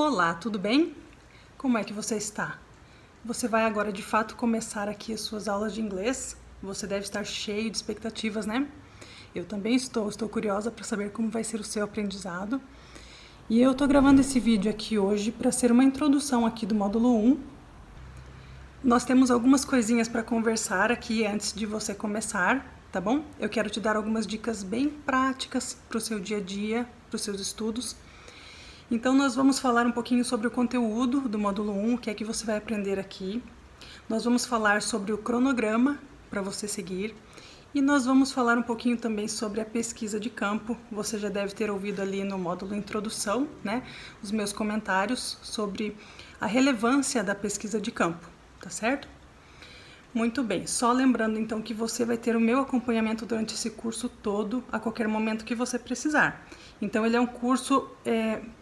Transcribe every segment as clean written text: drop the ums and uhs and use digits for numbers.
Olá, tudo bem? Como é que você está? Você vai agora de fato começar aqui as suas aulas de inglês. Você deve estar cheio de expectativas, né? Eu também estou curiosa para saber como vai ser o seu aprendizado. E eu estou gravando esse vídeo aqui hoje para ser uma introdução aqui do módulo 1. Nós temos algumas coisinhas para conversar aqui antes de você começar, tá bom? Eu quero te dar algumas dicas bem práticas para o seu dia a dia, para os seus estudos. Então, nós vamos falar um pouquinho sobre o conteúdo do módulo 1, o que é que você vai aprender aqui. Nós vamos falar sobre o cronograma para você seguir. E nós vamos falar um pouquinho também sobre a pesquisa de campo. Você já deve ter ouvido ali no módulo Introdução, né, os meus comentários sobre a relevância da pesquisa de campo, tá certo? Muito bem, só lembrando então que você vai ter o meu acompanhamento durante esse curso todo, a qualquer momento que você precisar. Então ele é um curso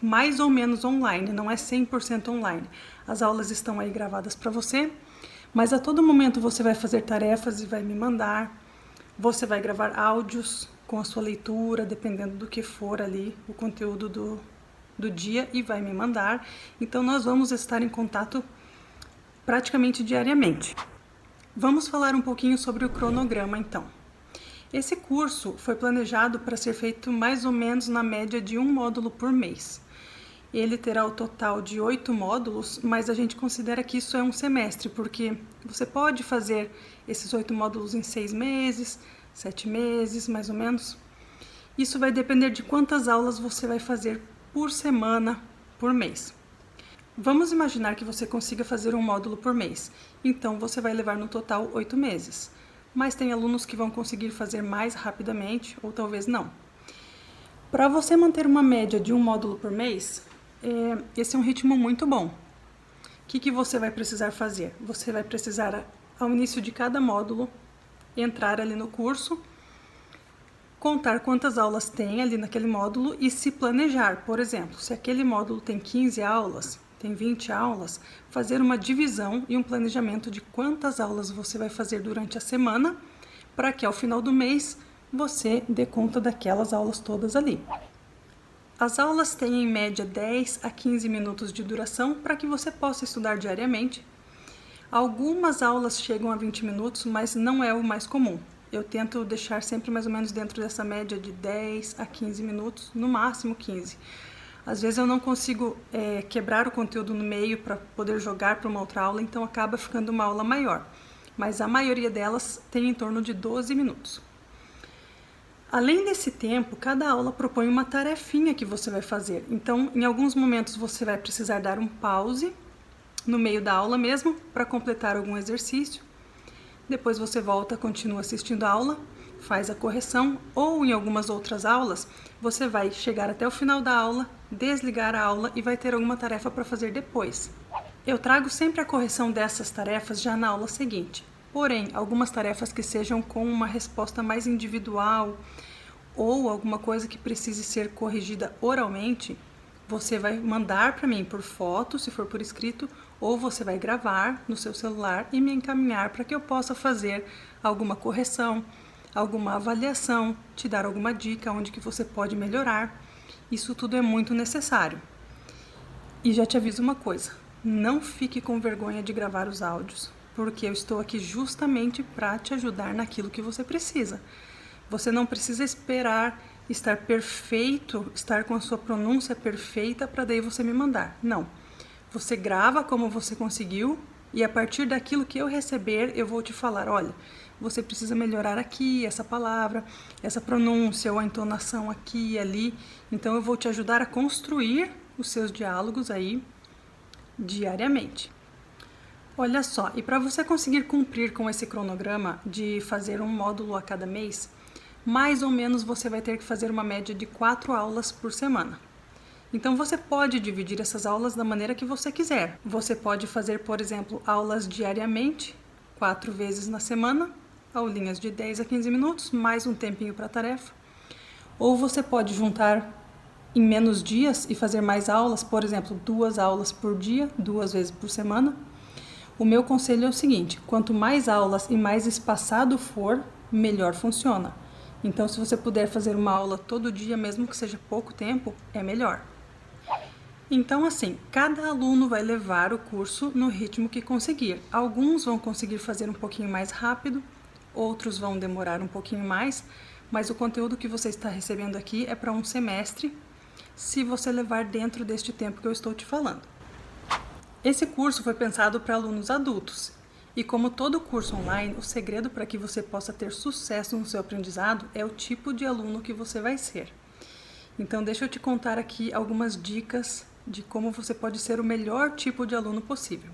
mais ou menos online, não é 100% online. As aulas estão aí gravadas para você, mas a todo momento você vai fazer tarefas e vai me mandar. Você vai gravar áudios com a sua leitura, dependendo do que for ali o conteúdo do dia, e vai me mandar. Então nós vamos estar em contato praticamente diariamente. Vamos falar um pouquinho sobre o cronograma, então. Esse curso foi planejado para ser feito mais ou menos na média de um módulo por mês. Ele terá o total de 8 módulos, mas a gente considera que isso é um semestre, porque você pode fazer esses 8 módulos em 6 meses, 7 meses, mais ou menos. Isso vai depender de quantas aulas você vai fazer por semana, por mês. Vamos imaginar que você consiga fazer um módulo por mês, então você vai levar no total 8 meses. Mas tem alunos que vão conseguir fazer mais rapidamente, ou talvez não. Para você manter uma média de um módulo por mês, esse é um ritmo muito bom. O que você vai precisar fazer? Você vai precisar, ao início de cada módulo, entrar ali no curso, contar quantas aulas tem ali naquele módulo e se planejar. Por exemplo, se aquele módulo tem 15 aulas, tem 20 aulas, fazer uma divisão e um planejamento de quantas aulas você vai fazer durante a semana, para que ao final do mês você dê conta daquelas aulas todas ali. As aulas têm em média 10 a 15 minutos de duração para que você possa estudar diariamente. Algumas aulas chegam a 20 minutos, mas não é o mais comum. Eu tento deixar sempre mais ou menos dentro dessa média de 10 a 15 minutos, no máximo 15. Às vezes eu não consigo quebrar o conteúdo no meio para poder jogar para uma outra aula, então acaba ficando uma aula maior. Mas a maioria delas tem em torno de 12 minutos. Além desse tempo, cada aula propõe uma tarefinha que você vai fazer. Então, em alguns momentos você vai precisar dar um pause no meio da aula mesmo para completar algum exercício. Depois você volta, continua assistindo a aula, faz a correção, ou em algumas outras aulas você vai chegar até o final da aula, desligar a aula e vai ter alguma tarefa para fazer depois. Eu trago sempre a correção dessas tarefas já na aula seguinte. Porém, algumas tarefas que sejam com uma resposta mais individual ou alguma coisa que precise ser corrigida oralmente, você vai mandar para mim por foto, se for por escrito, ou você vai gravar no seu celular e me encaminhar para que eu possa fazer alguma correção, alguma avaliação, te dar alguma dica onde que você pode melhorar. Isso tudo é muito necessário. E já te aviso uma coisa, não fique com vergonha de gravar os áudios, porque eu estou aqui justamente para te ajudar naquilo que você precisa. Você não precisa esperar estar perfeito, estar com a sua pronúncia perfeita para daí você me mandar. Não. Você grava como você conseguiu e a partir daquilo que eu receber, eu vou te falar, olha, você precisa melhorar aqui, essa palavra, essa pronúncia ou a entonação aqui e ali. Então eu vou te ajudar a construir os seus diálogos aí diariamente. Olha só, e para você conseguir cumprir com esse cronograma de fazer um módulo a cada mês, mais ou menos você vai ter que fazer uma média de 4 aulas por semana. Então você pode dividir essas aulas da maneira que você quiser. Você pode fazer, por exemplo, aulas diariamente, 4 vezes na semana, aulinhas de 10 a 15 minutos, mais um tempinho para a tarefa. Ou você pode juntar em menos dias e fazer mais aulas, por exemplo, 2 aulas por dia, 2 vezes por semana. O meu conselho é o seguinte, quanto mais aulas e mais espaçado for, melhor funciona. Então, se você puder fazer uma aula todo dia, mesmo que seja pouco tempo, é melhor. Então, assim, cada aluno vai levar o curso no ritmo que conseguir. Alguns vão conseguir fazer um pouquinho mais rápido, outros vão demorar um pouquinho mais, mas o conteúdo que você está recebendo aqui é para um semestre, se você levar dentro deste tempo que eu estou te falando. Esse curso foi pensado para alunos adultos, e como todo curso online, o segredo para que você possa ter sucesso no seu aprendizado é o tipo de aluno que você vai ser. Então, deixa eu te contar aqui algumas dicas de como você pode ser o melhor tipo de aluno possível.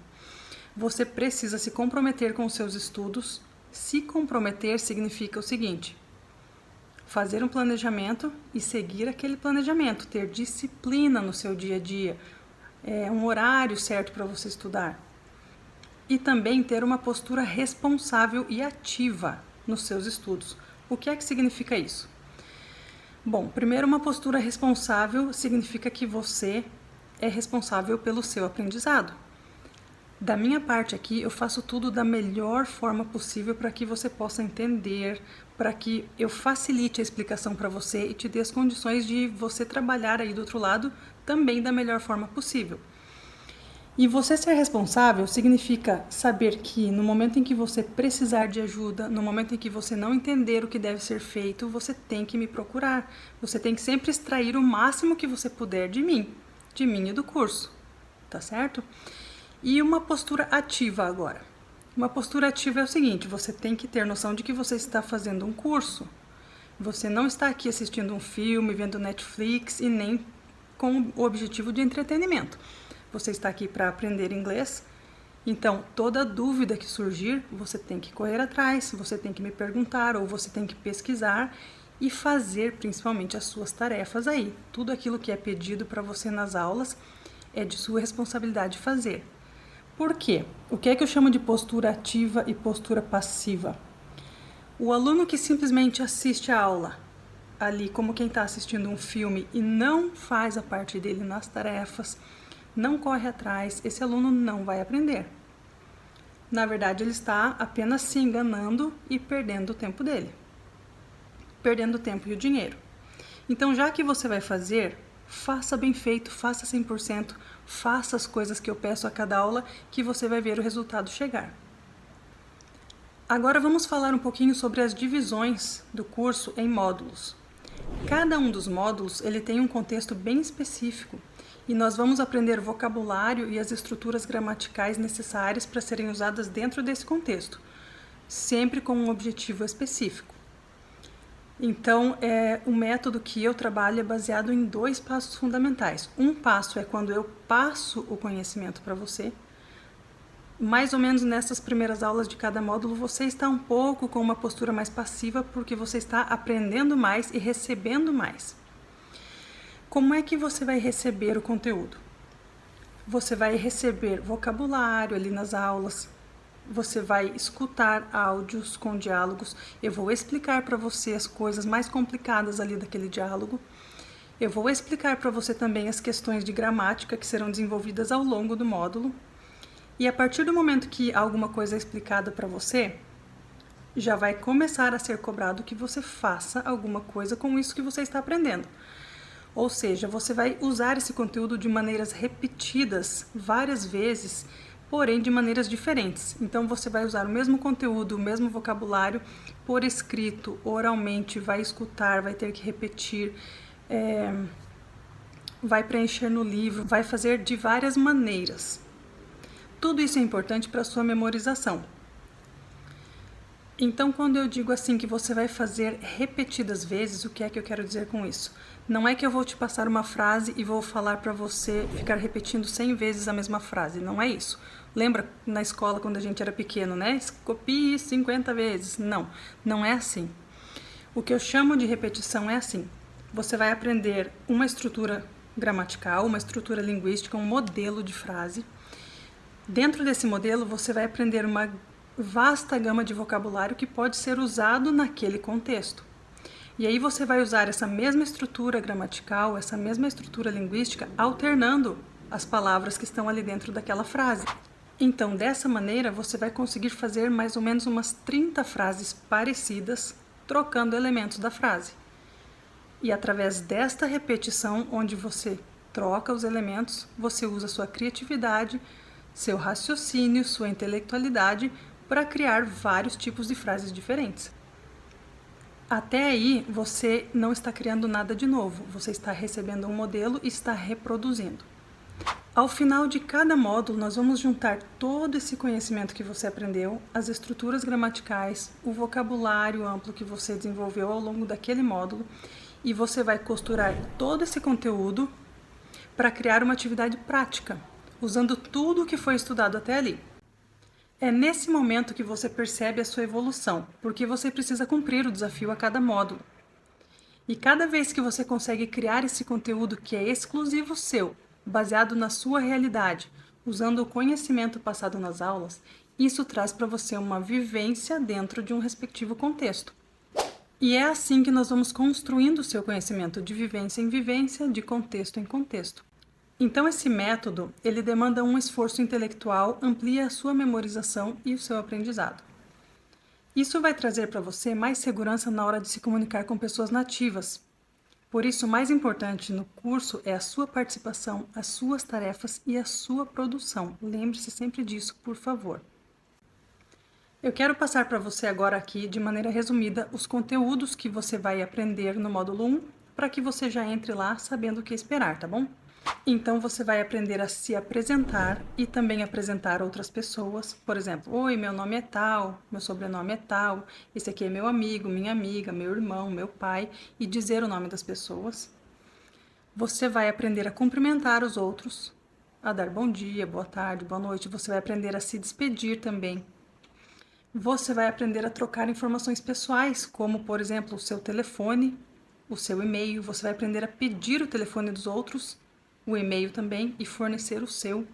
Você precisa se comprometer com os seus estudos. Se comprometer significa o seguinte: fazer um planejamento e seguir aquele planejamento, ter disciplina no seu dia a dia, um horário certo para você estudar. E também ter uma postura responsável e ativa nos seus estudos. O que é que significa isso? Bom, primeiro, uma postura responsável significa que você é responsável pelo seu aprendizado. Da minha parte aqui, eu faço tudo da melhor forma possível para que você possa entender, para que eu facilite a explicação para você e te dê as condições de você trabalhar aí do outro lado também da melhor forma possível. E você ser responsável significa saber que no momento em que você precisar de ajuda, no momento em que você não entender o que deve ser feito, você tem que me procurar. Você tem que sempre extrair o máximo que você puder de mim e do curso, tá certo? E uma postura ativa agora. Uma postura ativa é o seguinte: você tem que ter noção de que você está fazendo um curso. Você não está aqui assistindo um filme, vendo Netflix e nem com o objetivo de entretenimento. Você está aqui para aprender inglês, então toda dúvida que surgir, você tem que correr atrás, você tem que me perguntar ou você tem que pesquisar e fazer principalmente as suas tarefas aí. Tudo aquilo que é pedido para você nas aulas é de sua responsabilidade fazer. Por quê? O que é que eu chamo de postura ativa e postura passiva? O aluno que simplesmente assiste a aula ali como quem está assistindo um filme e não faz a parte dele nas tarefas, não corre atrás, esse aluno não vai aprender. Na verdade, ele está apenas se enganando e perdendo o tempo dele. Perdendo o tempo e o dinheiro. Então, já que você vai fazer, faça bem feito, faça 100%, faça as coisas que eu peço a cada aula, que você vai ver o resultado chegar. Agora vamos falar um pouquinho sobre as divisões do curso em módulos. Cada um dos módulos ele tem um contexto bem específico e nós vamos aprender o vocabulário e as estruturas gramaticais necessárias para serem usadas dentro desse contexto, sempre com um objetivo específico. Então, o método que eu trabalho é baseado em 2 passos fundamentais. Um passo é quando eu passo o conhecimento para você. Mais ou menos nessas primeiras aulas de cada módulo, você está um pouco com uma postura mais passiva, porque você está aprendendo mais e recebendo mais. Como é que você vai receber o conteúdo? Você vai receber vocabulário ali nas aulas, você vai escutar áudios com diálogos, eu vou explicar para você as coisas mais complicadas ali daquele diálogo, eu vou explicar para você também as questões de gramática que serão desenvolvidas ao longo do módulo, e a partir do momento que alguma coisa é explicada para você, já vai começar a ser cobrado que você faça alguma coisa com isso que você está aprendendo. Ou seja, você vai usar esse conteúdo de maneiras repetidas várias vezes, porém de maneiras diferentes. Então você vai usar o mesmo conteúdo, o mesmo vocabulário por escrito, oralmente, vai escutar, vai ter que repetir, vai preencher no livro, vai fazer de várias maneiras. Tudo isso é importante para a sua memorização. Então, quando eu digo assim que você vai fazer repetidas vezes, o que é que eu quero dizer com isso? Não é que eu vou te passar uma frase e vou falar para você ficar repetindo 100 vezes a mesma frase, não é isso. Lembra na escola quando a gente era pequeno, né? Copie 50 vezes. Não, não é assim. O que eu chamo de repetição é assim. Você vai aprender uma estrutura gramatical, uma estrutura linguística, um modelo de frase. Dentro desse modelo, você vai aprender uma vasta gama de vocabulário que pode ser usado naquele contexto. E aí você vai usar essa mesma estrutura gramatical, essa mesma estrutura linguística, alternando as palavras que estão ali dentro daquela frase. Então, dessa maneira, você vai conseguir fazer mais ou menos umas 30 frases parecidas, trocando elementos da frase. E através desta repetição, onde você troca os elementos, você usa sua criatividade, seu raciocínio, sua intelectualidade para criar vários tipos de frases diferentes. Até aí, você não está criando nada de novo, você está recebendo um modelo e está reproduzindo. Ao final de cada módulo, nós vamos juntar todo esse conhecimento que você aprendeu, as estruturas gramaticais, o vocabulário amplo que você desenvolveu ao longo daquele módulo, e você vai costurar todo esse conteúdo para criar uma atividade prática, usando tudo o que foi estudado até ali. É nesse momento que você percebe a sua evolução, porque você precisa cumprir o desafio a cada módulo. E cada vez que você consegue criar esse conteúdo que é exclusivo seu, baseado na sua realidade, usando o conhecimento passado nas aulas, isso traz para você uma vivência dentro de um respectivo contexto. E é assim que nós vamos construindo o seu conhecimento de vivência em vivência, de contexto em contexto. Então esse método, ele demanda um esforço intelectual, amplia a sua memorização e o seu aprendizado. Isso vai trazer para você mais segurança na hora de se comunicar com pessoas nativas. Por isso, o mais importante no curso é a sua participação, as suas tarefas e a sua produção. Lembre-se sempre disso, por favor. Eu quero passar para você agora aqui, de maneira resumida, os conteúdos que você vai aprender no módulo 1, para que você já entre lá sabendo o que esperar, tá bom? Então, você vai aprender a se apresentar e também apresentar outras pessoas. Por exemplo, oi, meu nome é tal, meu sobrenome é tal, esse aqui é meu amigo, minha amiga, meu irmão, meu pai, e dizer o nome das pessoas. Você vai aprender a cumprimentar os outros, a dar bom dia, boa tarde, boa noite. Você vai aprender a se despedir também. Você vai aprender a trocar informações pessoais, como, por exemplo, o seu telefone, o seu e-mail. Você vai aprender a pedir o telefone dos outros, o e-mail também, e fornecer o seu.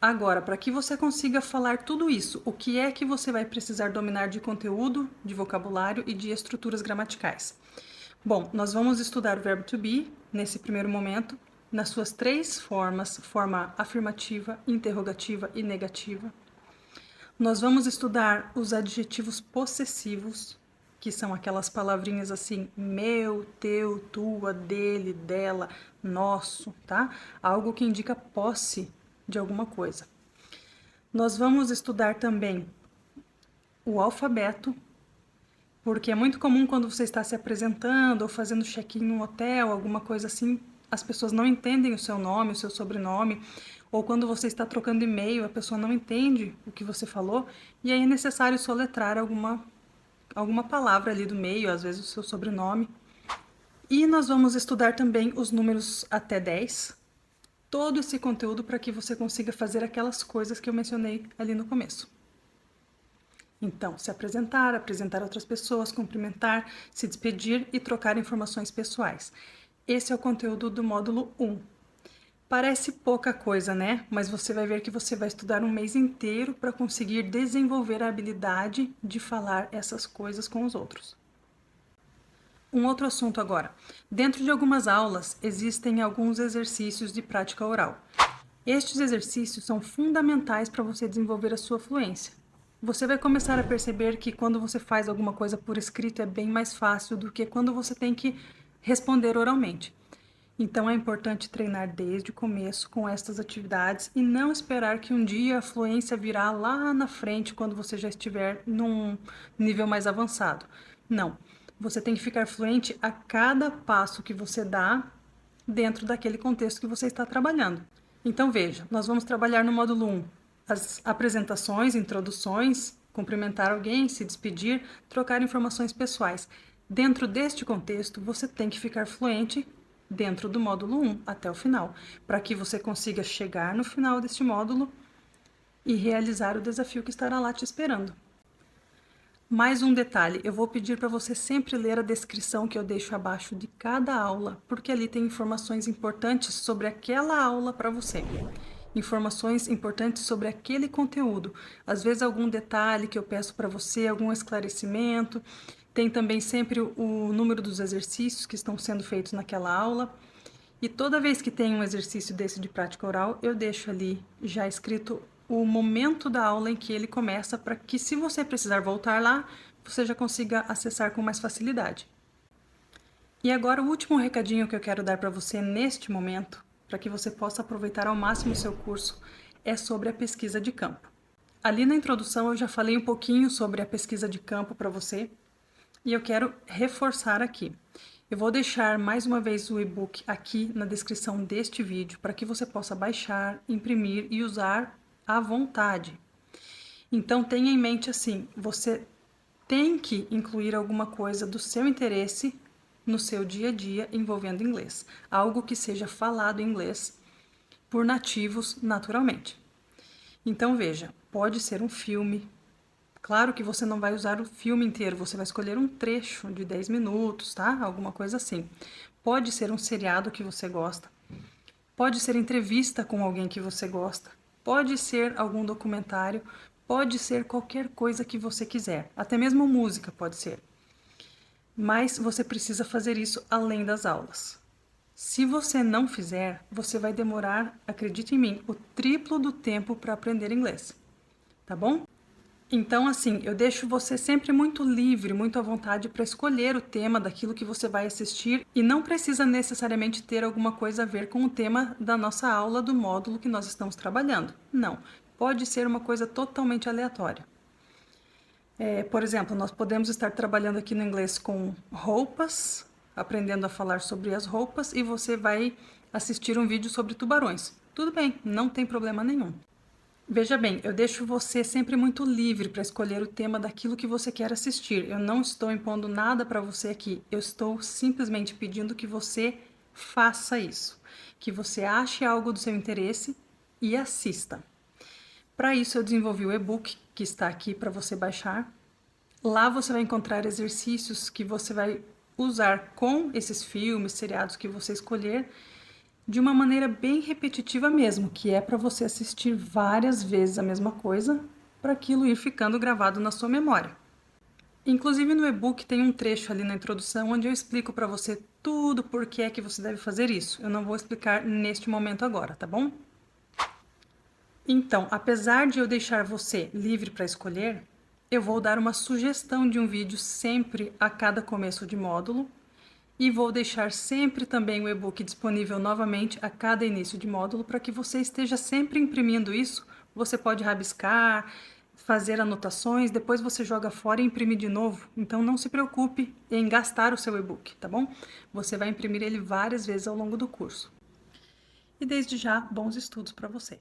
Agora, para que você consiga falar tudo isso, o que é que você vai precisar dominar de conteúdo, de vocabulário e de estruturas gramaticais? Bom, nós vamos estudar o verbo to be, nesse primeiro momento, nas suas 3 formas, forma afirmativa, interrogativa e negativa. Nós vamos estudar os adjetivos possessivos, que são aquelas palavrinhas assim, meu, teu, tua, dele, dela, nosso, tá? Algo que indica posse de alguma coisa. Nós vamos estudar também o alfabeto, porque é muito comum quando você está se apresentando ou fazendo check-in no hotel, alguma coisa assim, as pessoas não entendem o seu nome, o seu sobrenome, ou quando você está trocando e-mail, a pessoa não entende o que você falou, e aí é necessário soletrar alguma palavra ali do meio, às vezes o seu sobrenome. E nós vamos estudar também os números até 10, todo esse conteúdo para que você consiga fazer aquelas coisas que eu mencionei ali no começo. Então, se apresentar, apresentar outras pessoas, cumprimentar, se despedir e trocar informações pessoais. Esse é o conteúdo do módulo 1. Parece pouca coisa, né? Mas você vai ver que você vai estudar um mês inteiro para conseguir desenvolver a habilidade de falar essas coisas com os outros. Um outro assunto agora. Dentro de algumas aulas, existem alguns exercícios de prática oral. Estes exercícios são fundamentais para você desenvolver a sua fluência. Você vai começar a perceber que quando você faz alguma coisa por escrito é bem mais fácil do que quando você tem que responder oralmente. Então é importante treinar desde o começo com estas atividades e não esperar que um dia a fluência virá lá na frente quando você já estiver num nível mais avançado. Não, você tem que ficar fluente a cada passo que você dá dentro daquele contexto que você está trabalhando. Então veja, nós vamos trabalhar no módulo 1 as apresentações, introduções, cumprimentar alguém, se despedir, trocar informações pessoais. Dentro deste contexto, você tem que ficar fluente dentro do módulo 1 até o final, para que você consiga chegar no final deste módulo e realizar o desafio que estará lá te esperando. Mais um detalhe, eu vou pedir para você sempre ler a descrição que eu deixo abaixo de cada aula, porque ali tem informações importantes sobre aquela aula para você. Informações importantes sobre aquele conteúdo. Às vezes algum detalhe que eu peço para você, algum esclarecimento. Tem também sempre o número dos exercícios que estão sendo feitos naquela aula. E toda vez que tem um exercício desse de prática oral, eu deixo ali já escrito o momento da aula em que ele começa, para que, se você precisar voltar lá, você já consiga acessar com mais facilidade. E agora o último recadinho que eu quero dar para você neste momento, para que você possa aproveitar ao máximo o seu curso, é sobre a pesquisa de campo. Ali na introdução eu já falei um pouquinho sobre a pesquisa de campo para você e eu quero reforçar aqui. Eu vou deixar mais uma vez o e-book aqui na descrição deste vídeo para que você possa baixar, imprimir e usar à vontade. Então tenha em mente assim, você tem que incluir alguma coisa do seu interesse no seu dia a dia envolvendo inglês. Algo que seja falado em inglês por nativos naturalmente. Então veja, pode ser um filme. Claro que você não vai usar o filme inteiro, você vai escolher um trecho de 10 minutos, tá? Alguma coisa assim. Pode ser um seriado que você gosta. Pode ser entrevista com alguém que você gosta. Pode ser algum documentário. Pode ser qualquer coisa que você quiser. Até mesmo música pode ser. Mas você precisa fazer isso além das aulas. Se você não fizer, você vai demorar, acredite em mim, o triplo do tempo para aprender inglês. Tá bom? Então, assim, eu deixo você sempre muito livre, muito à vontade para escolher o tema daquilo que você vai assistir e não precisa necessariamente ter alguma coisa a ver com o tema da nossa aula do módulo que nós estamos trabalhando. Não, pode ser uma coisa totalmente aleatória. Por exemplo, nós podemos estar trabalhando aqui no inglês com roupas, aprendendo a falar sobre as roupas e você vai assistir um vídeo sobre tubarões. Tudo bem, não tem problema nenhum. Veja bem, eu deixo você sempre muito livre para escolher o tema daquilo que você quer assistir. Eu não estou impondo nada para você aqui. Eu estou simplesmente pedindo que você faça isso, que você ache algo do seu interesse e assista. Para isso, eu desenvolvi o e-book que está aqui para você baixar. Lá você vai encontrar exercícios que você vai usar com esses filmes, seriados que você escolher de uma maneira bem repetitiva mesmo, que é para você assistir várias vezes a mesma coisa, para aquilo ir ficando gravado na sua memória. Inclusive no e-book tem um trecho ali na introdução onde eu explico para você tudo por que é que você deve fazer isso. Eu não vou explicar neste momento agora, tá bom? Então, apesar de eu deixar você livre para escolher, eu vou dar uma sugestão de um vídeo sempre a cada começo de módulo, e vou deixar sempre também o e-book disponível novamente a cada início de módulo para que você esteja sempre imprimindo isso. Você pode rabiscar, fazer anotações, depois você joga fora e imprime de novo. Então não se preocupe em gastar o seu e-book, tá bom? Você vai imprimir ele várias vezes ao longo do curso. E desde já, bons estudos para você!